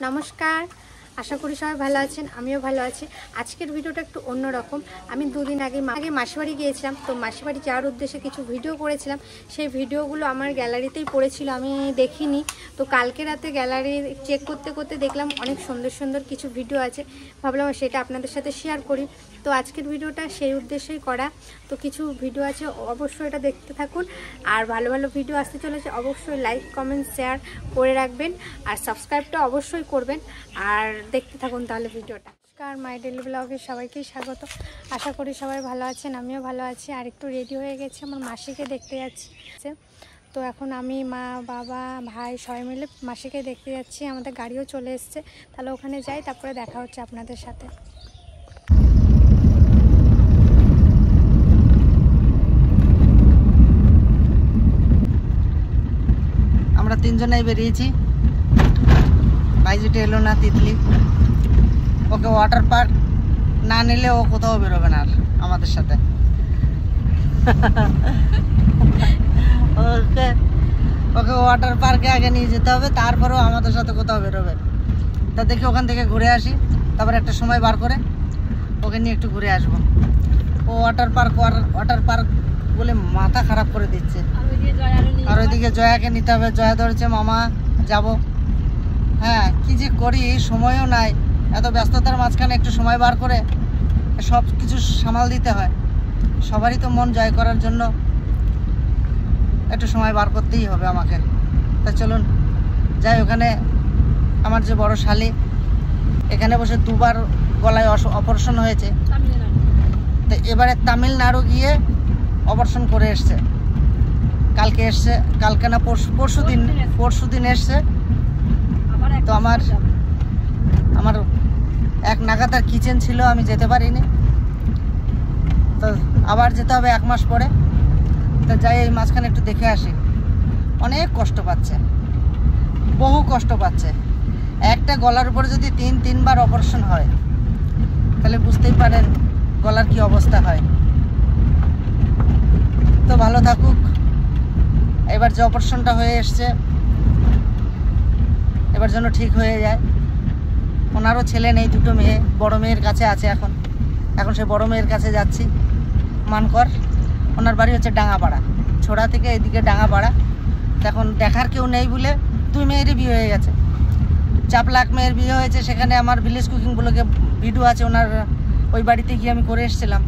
নমস্কার, আশা করি সবাই ভালো আছেন। আমিও ভালো আছি। আজকের ভিডিওটা একটু অন্যরকম। আমি দুদিন আগে মাসিবাড়ি গিয়েছিলাম, তো মাসিবাড়ি যাওয়ার উদ্দেশ্যে কিছু ভিডিও করেছিলাম। সেই ভিডিওগুলো আমার গ্যালারিতেই পড়েছিল, আমি দেখিনি। তো কালকে রাতে গ্যালারি চেক করতে করতে দেখলাম অনেক সুন্দর সুন্দর কিছু ভিডিও আছে, ভাবলাম সেটা আপনাদের সাথে শেয়ার করি। তো আজকের ভিডিওটা সেই উদ্দেশ্যেই করা। তো কিছু ভিডিও আছে, অবশ্যই এটা দেখতে থাকুন। আর ভালো ভালো ভিডিও আসতে চলেছে, অবশ্যই লাইক কমেন্ট শেয়ার করে রাখবেন, আর সাবস্ক্রাইবটা অবশ্যই করবেন। আর দেখতে থাকুন তাহলে ভিডিওটা। নমস্কার, মাই ডেলি ব্লগে সবাইকেই স্বাগত। আশা করি সবাই ভালো আছেন, আমিও ভালো আছি। আর একটু রেডি হয়ে গেছি, আমার মাসিকে দেখতে যাচ্ছি। তো এখন আমি, মা, বাবা, ভাই সবাই মিলে মাসিকে দেখতে যাচ্ছি। আমাদের গাড়িও চলে এসছে, তাহলে ওখানে যাই, তারপরে দেখা হচ্ছে আপনাদের সাথে। আমরা তিনজনেই বেরিয়েছি। বাইজিটা এলো না, তিতলি। ওকে ওয়াটার পার্ক না নিলে ও কোথাও বেরোবে না আর আমাদের সাথে। ওকে ওয়াটার পার্কে আগে নিয়ে যেতে হবে, তারপরেও আমাদের সাথে কোথাও বেরোবে। তা দেখি ওখান থেকে ঘুরে আসি, তারপর একটা সময় বার করে ওকে নিয়ে একটু ঘুরে আসবো। ও ওয়াটার পার্ক বলে মাথা খারাপ করে দিচ্ছে। আর ওইদিকে জয়াকে নিতে হবে। জয়া ধরেছে মামা যাব। হ্যাঁ, কি যে করি, সময়ও নাই। এত ব্যস্ততার মাঝখানে একটু সময় বার করে সব কিছু সামাল দিতে হয়। সবারই তো মন জয় করার জন্য একটু সময় বার করতেই হবে আমাকে। তা চলুন যাই। ওখানে আমার যে বড় শালি, এখানে বসে দুবার গলায় অপারেশন হয়েছে। তো এবারে তামিলনাড়ু গিয়ে অপারেশন করে এসছে। কালকে এসছে, কালকে না পরশু দিন এসছে। তো আমার এক নাগাতার কিচেন ছিল, আমি যেতে পারিনি। তো আবার যেতে হবে 1 মাস পরে। তো যাই, এই মাঝখানে একটু দেখে আসি। অনেক কষ্ট পাচ্ছে, বহু কষ্ট পাচ্ছে। একটা গলার উপরে যদি 3বার অপারেশন হয়, তাহলে বুঝতেই পারেন গলার কি অবস্থা হয়। তো ভালো থাকুক। এবার যে অপারেশনটা হয়ে এসছে, এবার যেন ঠিক হয়ে যায়। ওনারও ছেলে নেই, 2টো মেয়ে। বড় মেয়ের কাছে আছে এখন সে বড় মেয়ের কাছে যাচ্ছি। মানকর, ওনার বাড়ি হচ্ছে ডাঙ্গাপাড়া, ছোড়া থেকে এদিকে ডাঙ্গাপাড়া। এখন দেখার কেউ নেই বলে 2 মেয়েরই বিয়ে হয়ে গেছে। চাপলাক মেয়ের বিয়ে হয়েছে, সেখানে আমার ভিলেজ কুকিং ব্লগে ভিডিও আছে। ওনার ওই বাড়িতে গিয়ে আমি করে এসেছিলাম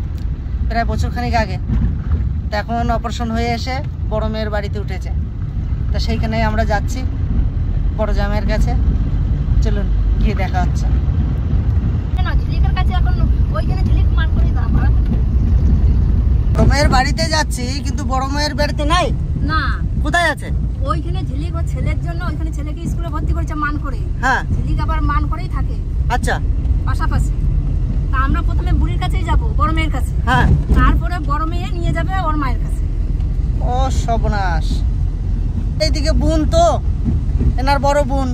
প্রায় বছরখানিক আগে। তো এখন অপারেশন হয়ে এসে বড় মেয়ের বাড়িতে উঠেছে। তো সেইখানেই আমরা যাচ্ছি, বড় জামাইয়ের কাছে। চলুন গিয়ে দেখা হচ্ছে। বড় মেয়ের বাড়িতে যাচ্ছি, কিন্তু বড় মেয়ের বাড়িতে নাই। না, কোথায় আছে? ওইখানে ঝিলিক ওর ছেলের জন্য ওইখানে ছেলেকে স্কুলে ভর্তি করেছে মান করে। হ্যাঁ, ঝিলিক আবার মান করেই থাকে। আচ্ছা, পাশাপাশি। তা আমরা প্রথমে বুড়ির কাছেই যাব, বড় মেয়ের কাছে। হ্যাঁ, তারপরে বড় মেয়ে নিয়ে যাবে ওর মায়ের কাছে। ও সর্বনাশ। এইদিকে বোন, তো এনার বড় বোন,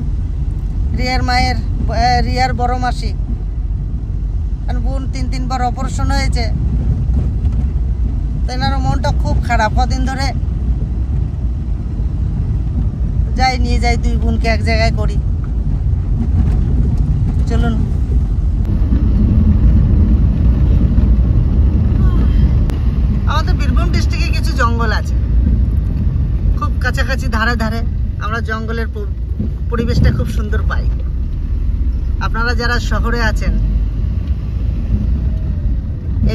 রিয়ার বড় মাসি। বোন 3বার অপারেশন হয়েছে। তো এনারও মনটা খুব খারাপ। কদিন ধরে নিয়ে যাই 2 বোনকে এক জায়গায় করি। চলুন। আমাদের বীরভূম ডিস্ট্রিক্টে কিছু জঙ্গল আছে, খুব কাছাকাছি, ধারে ধারে। আমরা জঙ্গলের পরিবেশটা খুব সুন্দর পাই। আপনারা যারা শহরে আছেন,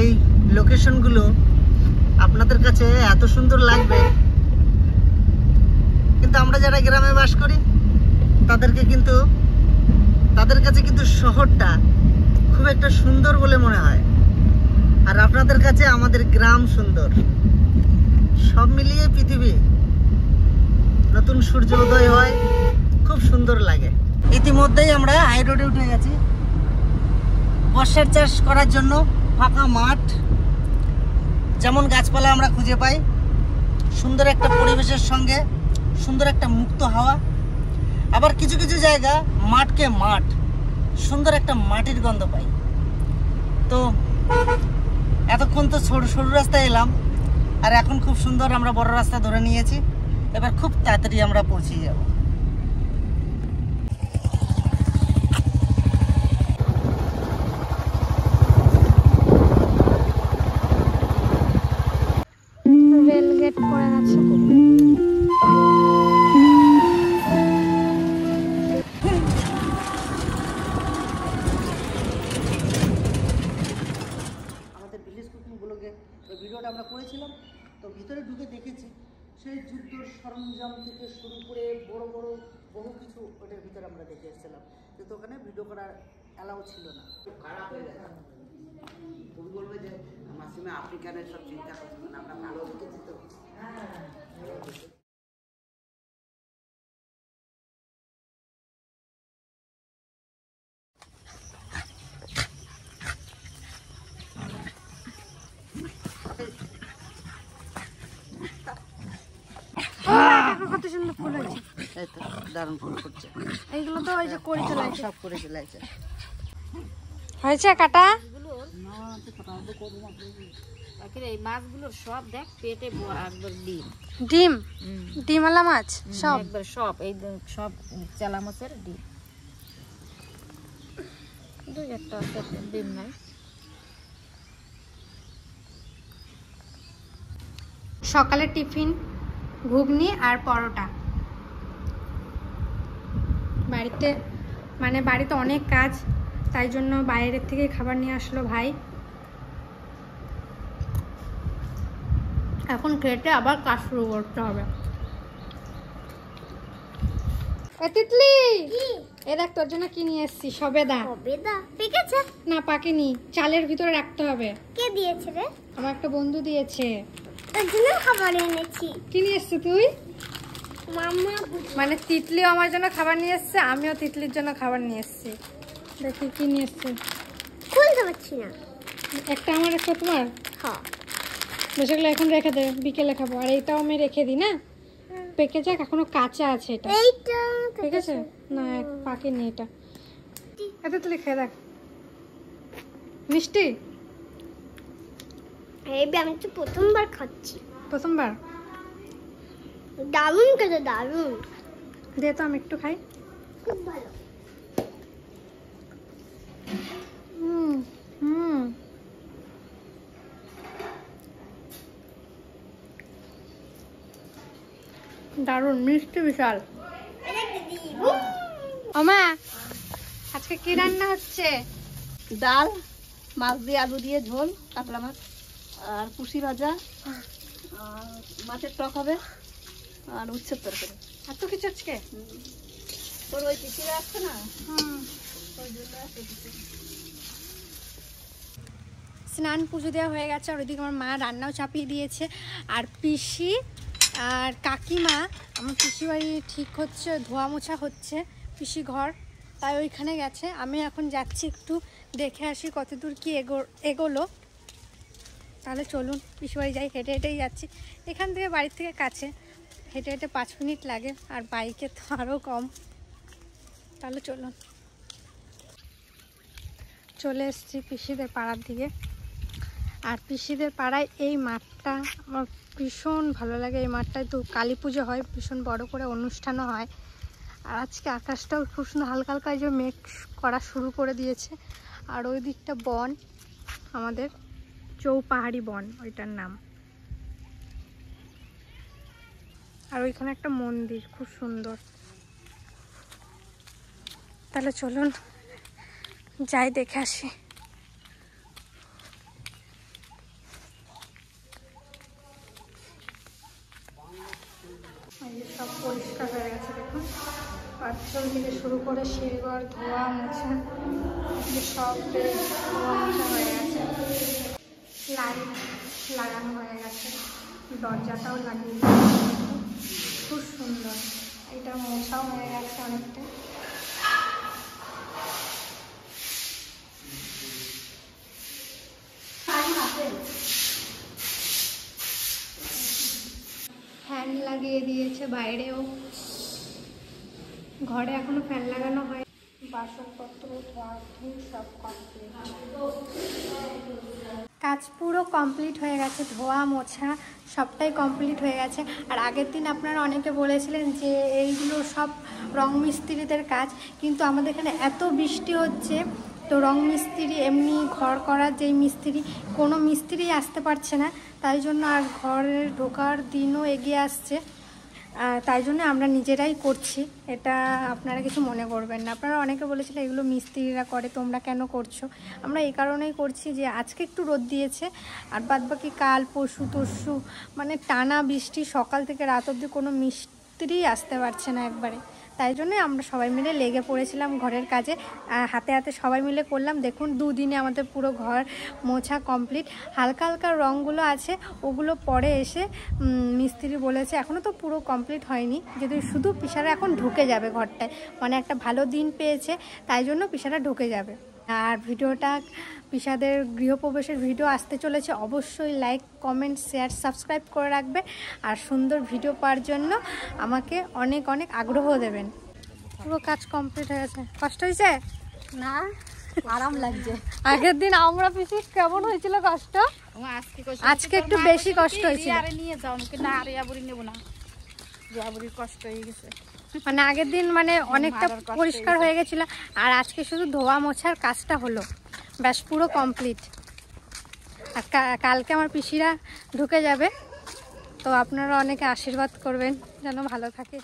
এই লোকেশনগুলো আপনাদের কাছে এত সুন্দর লাগবে, কিন্তু আমরা যারা গ্রামে বাস করি তাদের কাছে কিন্তু শহরটা খুব একটা সুন্দর বলে মনে হয়। আর আপনাদের কাছে আমাদের গ্রাম সুন্দর। সব মিলিয়ে পৃথিবী, নতুন সূর্য উদয় হয়, খুব সুন্দর লাগে। ইতিমধ্যেই আমরা হাই রোডে উঠে গেছি। বর্ষার চাষ করার জন্য ফাঁকা মাঠ, যেমন গাছপালা আমরা খুঁজে পাই, সুন্দর একটা পরিবেশের সঙ্গে সুন্দর একটা মুক্ত হাওয়া। আবার কিছু কিছু জায়গা মাঠকে মাঠ, সুন্দর একটা মাটির গন্ধ পাই। তো এতক্ষণ তো সরু রাস্তায় এলাম, আর এখন খুব সুন্দর আমরা বড় রাস্তা ধরে নিয়েছি। এবার খুব তাড়াতাড়ি আমরা পৌঁছে যাব। সেই যুদ্ধ সরঞ্জাম থেকে শুরু করে বড় বড় বহু কিছু ওটার ভিতরে আমরা দেখে এসেছিলাম, কিন্তু ওখানে ভিডিও করার অ্যালাউ ছিল না। খারাপ হয়ে গেছে। তুমি বলবে যে মাসিমা আফ্রিকানের সব চিন্তা করছেন, আমরা ভালো দেখেছি তো। কত সুন্দর ফুল হয়েছে, এই তো দারুণ ফুল করছে। এইগুলো তো ওই যে করে চলে আসে। সব করে চলে আসে। হয়েছে কাটা? এই মাছগুলো সব দেখ পেটে একবার ডিম, ডিম, ডিমওয়ালা মাছ সব, একবার সব এই সব চেলা মাছের ডিম। দুই একটা ডিম নাই। সকালে টিফিন ঘুগনি আর পরোটা। বাড়িতে অনেক কাজ, তাই জন্য বাইরের থেকে খাবার নিয়ে আসলো ভাই। এখন খেতে আবার কাজ শুরু করতে হবে। তিতলি, এ দেখ তোর জন্য কি নিয়ে এসেছি, সবেদা। সবেদা পেকেছে? না পাকেনি, চালের ভিতরে রাখতে হবে। কে দিয়েছে রে? আমার একটা বন্ধু দিয়েছে। তোর জন্য খাবার এনেছি। কি নিয়ে এসছিস তুই? মাম্মা মানে তিতলিও আমার জন্য খাবার নিয়ে এসছে, আমিও তিতলির জন্য খাবার নিয়ে এসছি। দেখি কি নিয়ে এসছে। খুলতে পারছি না। একটা আমার, একটা তোমার। হ্যাঁ, বেশিগুলো এখন রেখে দে, বিকেলে খাবো। আর এইটাও আমি রেখে দিই না, পেকে যাক, এখনো কাঁচা আছে এটা। এইটা ঠিক আছে না, পাকেনি এটা। এত তুই খেয়ে দেখ, মিষ্টি। এই আমি তো প্রথমবার খাচ্ছি। প্রথমবার? দারুণ খেতে, দারুণ। দে তো আমি একটু খাই। খুব ভালো। হুম হুম, দারুণ মিষ্টি, বিশাল। ওমা, আজকে কি রান্না হচ্ছে? ডাল, মাছ দিয়ে আলু দিয়ে ঝোল, কাতলা মাছ, আর কুশি ভাজা, আর মাছের টক হবে, আর উচ্ছের তরকারি। এত কিছু আজকে? তোর ওই পিসিরা আসছে না, স্নান পুজো দেওয়া হয়ে গেছে, আর ওইদিকে আমার মা রান্নাও চাপিয়ে দিয়েছে। আর পিসি আর কাকিমা, আমার পিসি বাড়ি ঠিক হচ্ছে, ধোয়া মোছা হচ্ছে পিসি ঘর, তাই ওইখানে গেছে। আমি এখন যাচ্ছি একটু দেখে আসি কত দূর কি এগোলো। তাহলে চলুন পিসি বাড়ি যাই, হেঁটে হেঁটেই যাচ্ছি। এখান থেকে বাড়ির থেকে কাছে, হেঁটে হেঁটে 5 মিনিট লাগে, আর বাইকে তো আরও কম। তাহলে চলুন, চলে এসেছি পিসিদের পাড়ার দিকে। আর পিসিদের পাড়ায় এই মাঠটা আমার ভীষণ ভালো লাগে। এই মাঠটায় তো কালী পুজো হয়, ভীষণ বড় করে অনুষ্ঠানও হয়। আর আজকে আকাশটাও খুব সুন্দর, হালকা হালকা যে মেঘ করা শুরু করে দিয়েছে। আর ওই দিকটা বন, আমাদের চৌপাহাড়ি বন ওইটার নাম। আর ওইখানে একটা মন্দির খুব সুন্দর। তাহলে চলুন যাই, দেখে আসি। সব পরিষ্কার হয়ে গেছে দেখুন, পাঁচজন থেকে শুরু করে সিঁড়িঘর ধোয়া মোছা, সব ধোয়া মোছা হয়ে গেছে। লাইট লাগানো হয়ে গেছে, দরজাটাও লাগিয়ে দিয়েছে, খুব সুন্দর। এটা মোছাও হয়ে গেছে অনেকটা। ফ্যান লাগিয়ে দিয়েছে বাইরেও, ঘরে এখনো ফ্যান লাগানো হয়। বাসনপত্র ধোয়া সব কমপ্লিট, কাজ পুরো কমপ্লিট হয়ে গেছে, ধোয়া মোছা সবটাই কমপ্লিট হয়ে গেছে। আর আগের দিন আপনারা অনেকে বলেছিলেন যে এইগুলো সব রং মিস্ত্রিদের কাজ, কিন্তু আমাদের এখানে এত বৃষ্টি হচ্ছে, তো রং মিস্ত্রি এমনি ঘর করার যেই মিস্ত্রি, কোনো মিস্ত্রি আসতে পারছে না, তাই জন্য আর ঘরে ঢোকার দিনও এগিয়ে আসছে। তাই জন্য আমরা নিজেরাই করছি, এটা আপনারা কিছু মনে করবেন না। আপনারা অনেকে বলেছিলেন এগুলো মিস্ত্রিরা করে, তোমরা কেন করছো? আমরা এই কারণেই করছি যে আজকে একটু রোদ দিয়েছে, আর বাদবাকি কাল পরশু তরশু মানে টানা বৃষ্টি, সকাল থেকে রাত অবধি কোনো মিস্ত্রি আসতে পারছে না একবারে। তাই জন্যই আমরা সবাই মিলে লেগে পড়েছিলাম ঘরের কাজে, হাতে হাতে সবাই মিলে করলাম। দেখুন দুদিনে আমাদের পুরো ঘর মোছা কমপ্লিট। হালকা হালকা রঙগুলো আছে, ওগুলো পরে এসে মিস্ত্রি বলেছে, এখনও তো পুরো কমপ্লিট হয়নি, যদি শুধু পিসারা এখন ঢুকে যাবে ঘরটায়, মানে একটা ভালো দিন পেয়েছে তাই জন্য পিসারা ঢুকে যাবে। আর ভিডিওটা পিসাদের গৃহপ্রবেশের ভিডিও আসতে চলেছে, অবশ্যই লাইক কমেন্ট শেয়ার সাবস্ক্রাইব করে রাখবে, আর সুন্দর ভিডিও পাওয়ার জন্য আমাকে অনেক অনেক আগ্রহ দেবেন। পুরো কাজ কমপ্লিট হয়ে গেছে। কষ্ট হয়েছে না, আরাম লাগছে। আগের দিন আমরা পিসি কেমন হয়েছিল কষ্ট? আজকে একটু বেশি কষ্ট হয়েছিল। আরে নিয়ে যাও, না আরে আবুরি নেব না, আবুরির কষ্ট হয়ে গেছে। মানে আগের দিন মানে অনেকটা পরিষ্কার হয়ে গেছিল, আর আজকে শুধু ধোয়া মোছার কাজটা হলো, ব্যাস পুরো কমপ্লিট। আর কালকে আমার পিসিরা ঢুকে যাবে, তো আপনারা অনেকে আশীর্বাদ করবেন যেন ভালো থাকে।